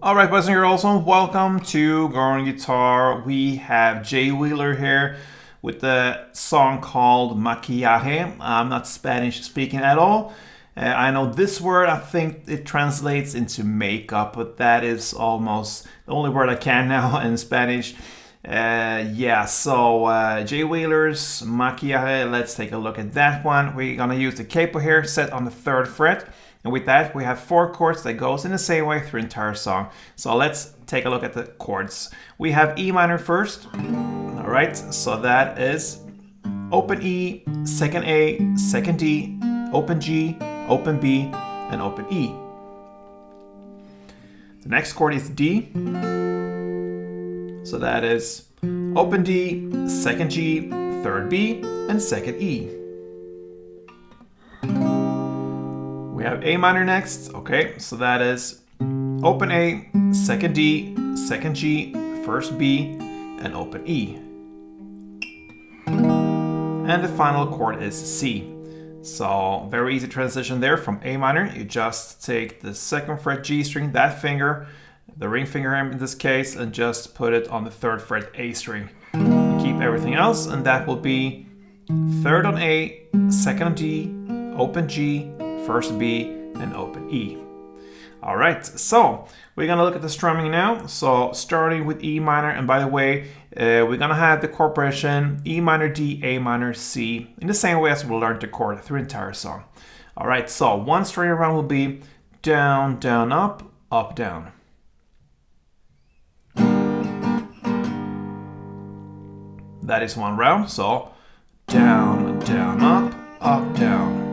Alright, boys and girls, and welcome to Going Guitar. We have Jay Wheeler here with the song called Maquillaje. I'm not Spanish speaking at all. I know this word, I think it translates into makeup, but that is almost the only word I can now in Spanish. So Jay Wheeler's Maquillaje, let's take a look at that one. We're gonna use the capo here set on the 3rd fret. And with that, we have 4 chords that goes in the same way through the entire song. So let's take a look at the chords. We have E minor first. All right, so that is open E, second A, second D, open G, open B, and open E. The next chord is D. So that is open D, second G, third B, and second E. We have A minor next. Okay, so that is open A, second D, second G, first B, and open E. And the final chord is C. So very easy transition there from A minor. You just take the 2nd fret G string, that finger, the ring finger in this case, and just put it on the 3rd fret A string. And keep everything else, and that will be 3rd on A, 2nd on D, open G, first B, and open E. All right, so we're gonna look at the strumming now. So starting with E minor, and by the way, we're gonna have the chord progression E minor, D, A minor, C, in the same way as we learned the chord through the entire song. All right, so one string around will be down, down, up, down. That is one round, so down, down, up, down.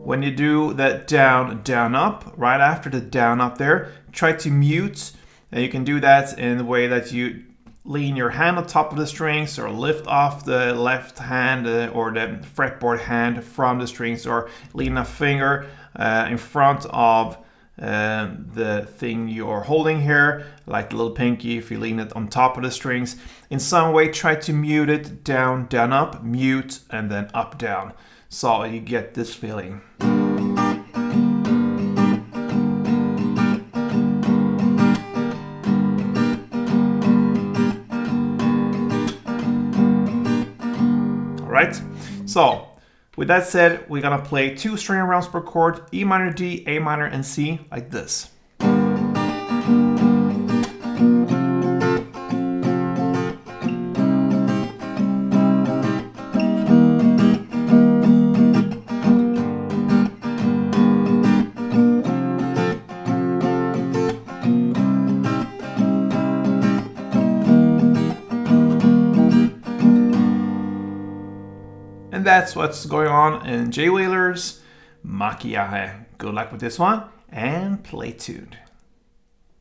When you do that down, down, up, right after the down, up there, try to mute. And you can do that in the way that you lean your hand on top of the strings or lift off the left hand or the fretboard hand from the strings, or lean a finger in front of the thing you're holding here, like the little pinky, if you lean it on top of the strings. In some way, try to mute it down, down, up, mute, and then up, down. So you get this feeling. All right, so with that said, we're gonna play 2 string rounds per chord, E minor, D, A minor, and C, like this. And that's what's going on in Jay Wheeler's Maquillaje. Good luck with this one, and play tuned.